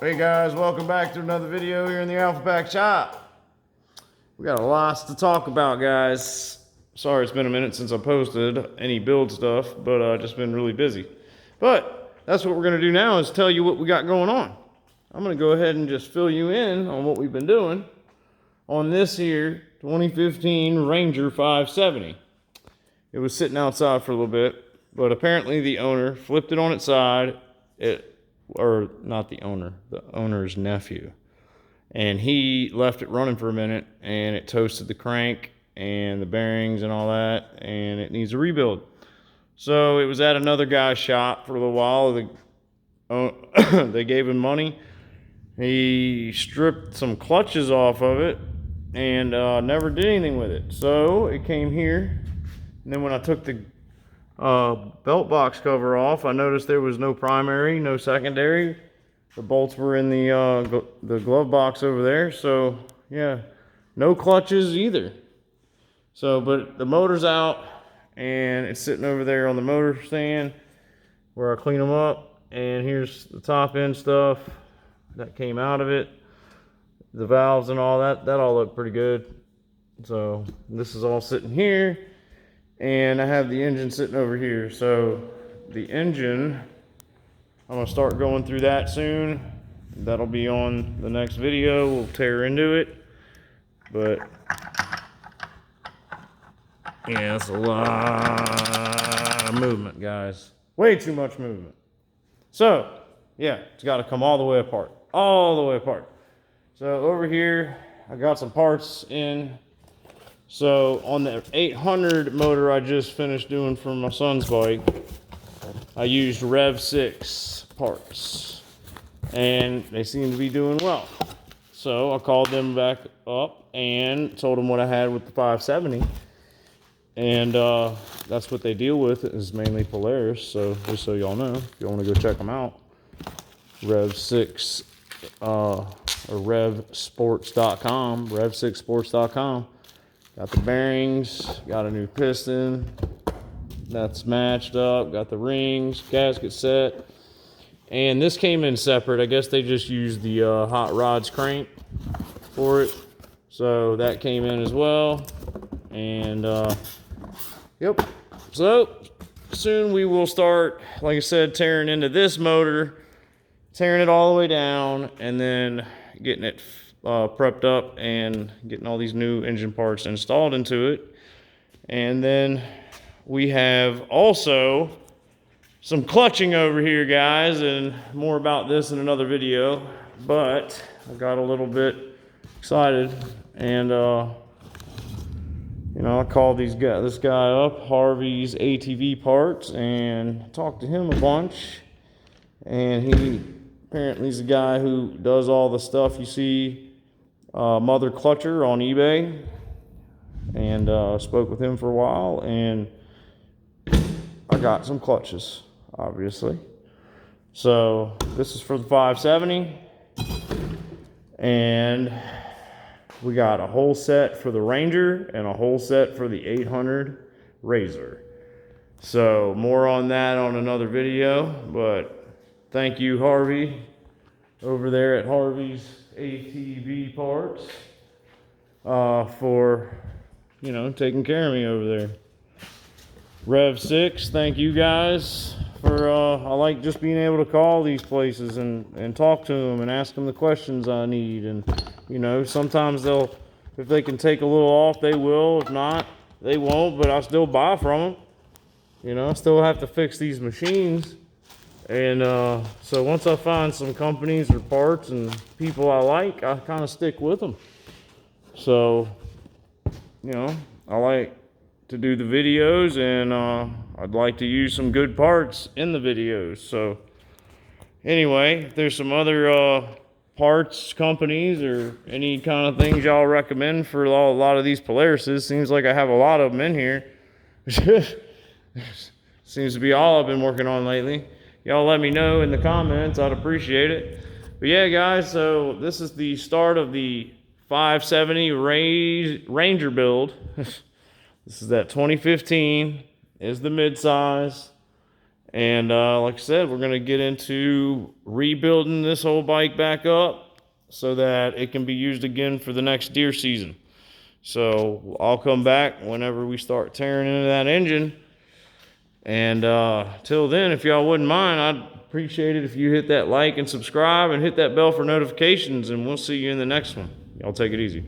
Hey guys, welcome back to another video here in the Alpha Pack shop. We got a lot to talk about, guys. Sorry it's been a minute since I posted any build stuff, but just been really busy. But that's what we're gonna do now, is tell you what we got going on. I'm gonna go ahead and just fill you in on what we've been doing on this here 2015 Ranger 570. It was sitting outside for a little bit, but apparently the owner flipped it on its side. Or not the owner's nephew. And he left it running for a minute, and it toasted the crank and the bearings and all that, and it needs a rebuild. So it was at another guy's shop for a little while. They gave him money. He stripped some clutches off of it and never did anything with it. So it came here, and then when I took the belt box cover off, I noticed there was no primary, no secondary. The bolts were in the glove box over there. So yeah, no clutches either. So, but the motor's out, and it's sitting over there on the motor stand where I clean them up. And here's the top end stuff that came out of it, the valves and all that. That all looked pretty good. So this is all sitting here. And I have the engine sitting over here. So the engine, I'm gonna start going through that soon. That'll be on the next video. We'll tear into it. But yeah, it's a lot of movement, guys. Way too much movement. So yeah, it's gotta come all the way apart. All the way apart. So over here, I got some parts in. So on the 800 motor I just finished doing for my son's bike, I used Rev6 parts, and they seem to be doing well. So I called them back up and told them what I had with the 570, and that's what they deal with, is mainly Polaris. So just so y'all know, if you want to go check them out, Rev6 or Rev6sports.com, Rev6sports.com. Got the bearings, got a new piston that's matched up, got the rings, gasket set. And this came in separate. I guess they just used the hot rods crank for it. So that came in as well. And yep. So soon we will start, like I said, tearing into this motor, tearing it all the way down, and then getting it prepped up and getting all these new engine parts installed into it. And then we have also some clutching over here, guys, and more about this in another video. But I got a little bit excited, and I called this guy up, Harvey's ATV Parts, and talked to him a bunch. And he apparently is the guy who does all the stuff you see Mother Clutcher on eBay, and spoke with him for a while, and I got some clutches, obviously. So this is for the 570, and we got a whole set for the Ranger and a whole set for the 800 Razor. So more on that on another video, but thank you, Harvey, over there at Harvey's ATV Parts, for taking care of me over there. Rev6, thank you guys for I like just being able to call these places and talk to them and ask them the questions I need. And sometimes if they can take a little off, they will. If not, they won't, but I still buy from them. I still have to fix these machines. And so once I find some companies or parts and people I like, I kind of stick with them. So, I like to do the videos, and I'd like to use some good parts in the videos. So anyway, if there's some other parts companies or any kind of things y'all recommend for a lot of these Polarises, seems like I have a lot of them in here. Seems to be all I've been working on lately. Y'all let me know in the comments. I'd appreciate it. But yeah, guys, so this is the start of the 570 Ranger build. This is that 2015, is the midsize. And like I said, we're going to get into rebuilding this whole bike back up so that it can be used again for the next deer season. So I'll come back whenever we start tearing into that engine. And till then, if y'all wouldn't mind, I'd appreciate it if you hit that like and subscribe and hit that bell for notifications, and we'll see you in the next one. Y'all take it easy.